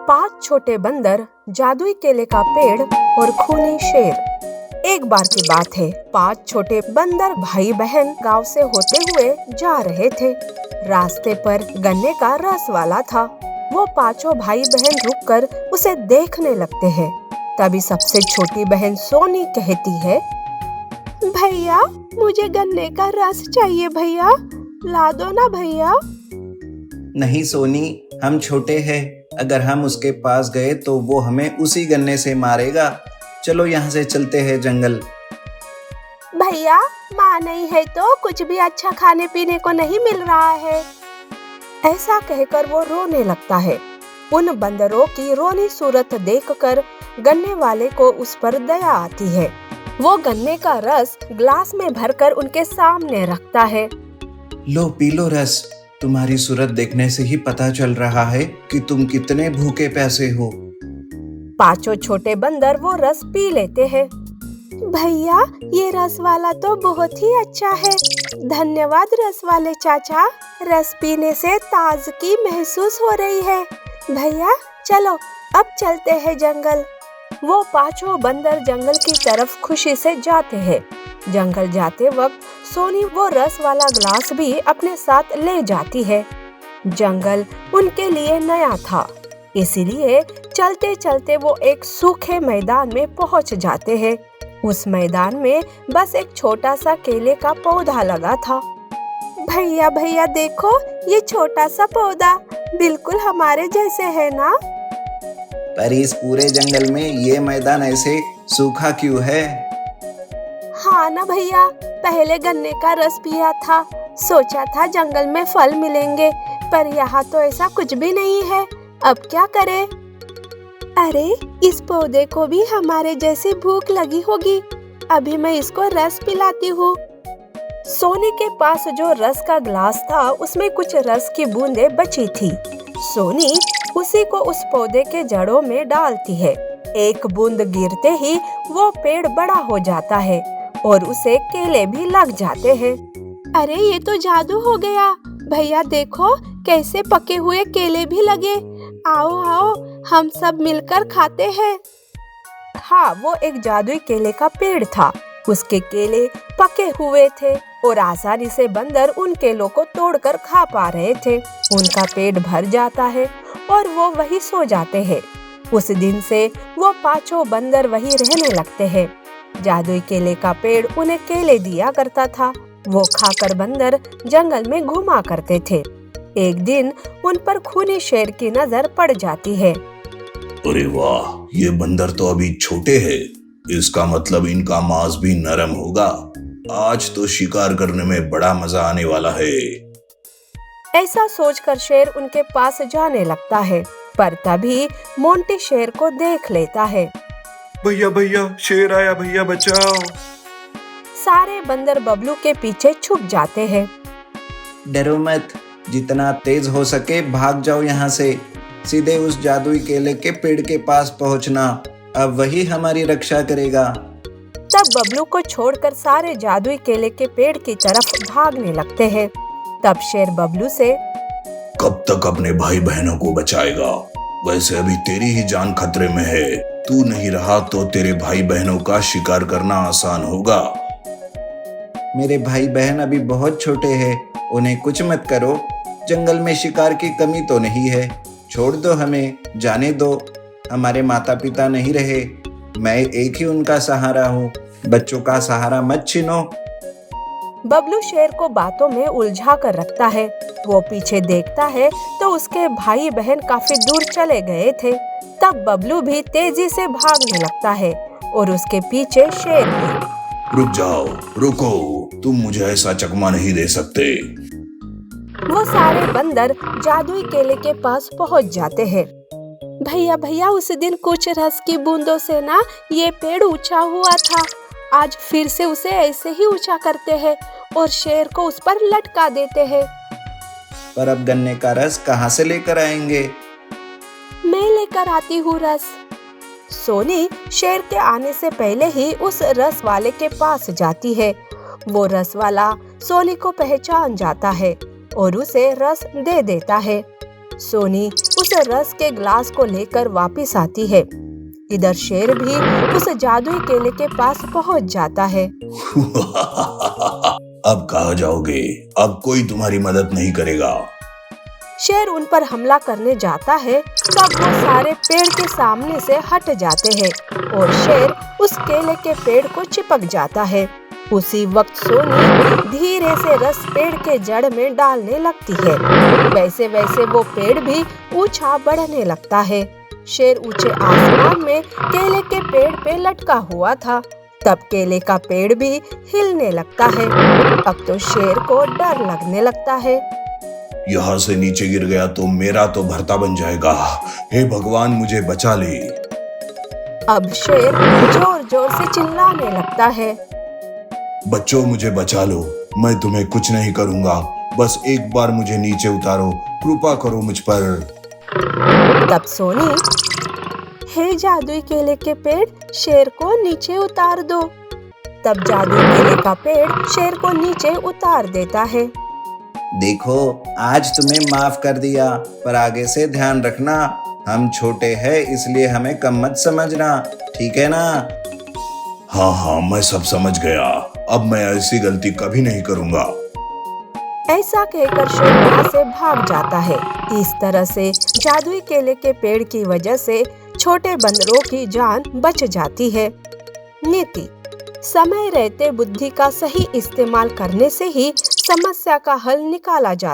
5 छोटे बंदर, जादुई केले का पेड़ और खूनी शेर। एक बार की बात है, 5 छोटे बंदर भाई बहन गांव से होते हुए जा रहे थे। रास्ते पर गन्ने का रस वाला था। वो पांचों भाई बहन रुककर उसे देखने लगते हैं। तभी सबसे छोटी बहन सोनी कहती है, भैया मुझे गन्ने का रस चाहिए, भैया ला दो ना भैया। नहीं सोनी, हम छोटे हैं, अगर हम उसके पास गए तो वो हमें उसी गन्ने से मारेगा। चलो यहाँ से चलते हैं जंगल। भैया माँ नहीं है तो कुछ भी अच्छा खाने पीने को नहीं मिल रहा है। ऐसा कहकर वो रोने लगता है। उन बंदरों की रोनी सूरत देखकर गन्ने वाले को उस पर दया आती है। वो गन्ने का रस ग्लास में भरकर उनके सामने रखता है। लो पी लो रस, तुम्हारी सूरत देखने से ही पता चल रहा है कि तुम कितने भूखे प्यासे हो। पांचों छोटे बंदर वो रस पी लेते हैं। भैया ये रस वाला तो बहुत ही अच्छा है, धन्यवाद रस वाले चाचा। रस पीने से ताजगी महसूस हो रही है। भैया चलो अब चलते हैं जंगल। वो पांचों बंदर जंगल की तरफ खुशी से जाते हैं। जंगल जाते वक्त सोनी वो रस वाला ग्लास भी अपने साथ ले जाती है। जंगल उनके लिए नया था, इसीलिए चलते चलते वो एक सूखे मैदान में पहुंच जाते हैं। उस मैदान में बस एक छोटा सा केले का पौधा लगा था। भैया भैया देखो, ये छोटा सा पौधा बिल्कुल हमारे जैसे है ना? पर इस पूरे जंगल में ये मैदान ऐसे सूखा क्यों है? हाँ ना भैया, पहले गन्ने का रस पिया था, सोचा था जंगल में फल मिलेंगे, पर यहाँ तो ऐसा कुछ भी नहीं है। अब क्या करें? अरे इस पौधे को भी हमारे जैसी भूख लगी होगी, अभी मैं इसको रस पिलाती हूँ। सोनी के पास जो रस का ग्लास था उसमें कुछ रस की बूंदें बची थी। सोनी उसी को उस पौधे के जड़ों में डालती है। एक बूंद गिरते ही वो पेड़ बड़ा हो जाता है और उसे केले भी लग जाते हैं। अरे ये तो जादू हो गया। भैया देखो कैसे पके हुए केले भी लगे। आओ आओ हम सब मिलकर खाते हैं। हाँ, वो एक जादुई केले का पेड़ था। उसके केले पके हुए थे और आसानी से बंदर उन केलों को तोड़कर खा पा रहे थे। उनका पेट भर जाता है और वो वही सो जाते हैं। उस दिन से वो पांचों बंदर वही रहने लगते हैं। जादुई केले का पेड़ उन्हें केले दिया करता था। वो खाकर बंदर जंगल में घुमा करते थे। एक दिन उन पर खूनी शेर की नजर पड़ जाती है। अरे वाह, ये बंदर तो अभी छोटे हैं, इसका मतलब इनका मांस भी नरम होगा। आज तो शिकार करने में बड़ा मजा आने वाला है। ऐसा सोचकर शेर उनके पास जाने लगता है, पर तभी मोंटी शेर को देख लेता है। भैया भैया शेर आया, भैया बचाओ। सारे बंदर बबलू के पीछे छुप जाते हैं। डरो मत, जितना तेज हो सके भाग जाओ यहाँ से। सीधे उस जादुई केले के पेड़ के पास पहुँचना, अब वही हमारी रक्षा करेगा। तब बबलू को छोड़कर सारे जादुई केले के पेड़ की तरफ भागने लगते हैं। तब शेर बबलू से, कब तक अपने भाई बहनों को बचाएगा? वैसे अभी तेरी ही जान खतरे में है। तू नहीं रहा तो तेरे भाई बहनों का शिकार करना आसान होगा। मेरे भाई बहन अभी बहुत छोटे हैं, उन्हें कुछ मत करो। जंगल में शिकार की कमी तो नहीं है, छोड़ दो हमें, जाने दो। हमारे माता पिता नहीं रहे, मैं एक ही उनका सहारा हूँ। बच्चों का सहारा मत छीनो। बबलू शेर को बातों में उलझा कर रखता है। वो पीछे देखता है तो उसके भाई बहन काफी दूर चले गए थे। तब बबलू भी तेजी से भागने लगता है और उसके पीछे शेर भी। रुक जाओ, रुको, तुम मुझे ऐसा चकमा नहीं दे सकते। वो सारे बंदर जादुई केले के पास पहुंच जाते हैं। भैया भैया उस दिन कुछ रस की बूंदों से ना ये पेड़ ऊंचा हुआ था, आज फिर से उसे ऐसे ही ऊंचा करते हैं और शेर को उस पर लटका देते हैं। पर अब गन्ने का रस कहाँ से लेकर आएंगे? मैं लेकर आती हूँ रस। सोनी शेर के आने से पहले ही उस रस वाले के पास जाती है। वो रस वाला सोनी को पहचान जाता है और उसे रस दे देता है। सोनी उस रस के ग्लास को लेकर वापस आती है। इधर शेर भी उस जादुई केले के पास पहुंच जाता है। अब कहाँ जाओगे? अब कोई तुम्हारी मदद नहीं करेगा। शेर उन पर हमला करने जाता है, तब वो सारे पेड़ के सामने से हट जाते हैं और शेर उस केले के पेड़ को चिपक जाता है। उसी वक्त सोनी धीरे से रस पेड़ के जड़ में डालने लगती है। वैसे वैसे वो पेड़ भी ऊंचा बढ़ने लगता है। शेर ऊंचे आसमान में केले के पेड़ पे लटका हुआ था। तब केले का पेड़ भी हिलने लगता है। अब तो शेर को डर लगने लगता है। यहाँ से नीचे गिर गया तो मेरा तो भरता बन जाएगा। हे भगवान, मुझे बचा ले। अब शेर जोर जोर से चिल्लाने लगता है। बच्चों, मुझे बचा लो, मैं तुम्हें कुछ नहीं करूंगा, बस एक बार मुझे नीचे उतारो, कृपा करो मुझ पर। तब सोनी, हे जादुई केले के पेड़, शेर को नीचे उतार दो। तब जादुई केले का पेड़ शेर को नीचे उतार देता है। देखो, आज तुम्हें माफ कर दिया, पर आगे से ध्यान रखना, हम छोटे हैं इसलिए हमें कम मत समझना, ठीक है ना? हाँ हाँ, मैं सब समझ गया। अब मैं ऐसी गलती कभी नहीं करूंगा। ऐसा कहकर शेर वहाँ से भाग जाता है। इस तरह से जादुई केले के पेड़ की वजह से छोटे बंदरों की जान बच जाती है। नीति: समय रहते बुद्धि का सही इस्तेमाल करने से ही समस्या का हल निकाला जाता है।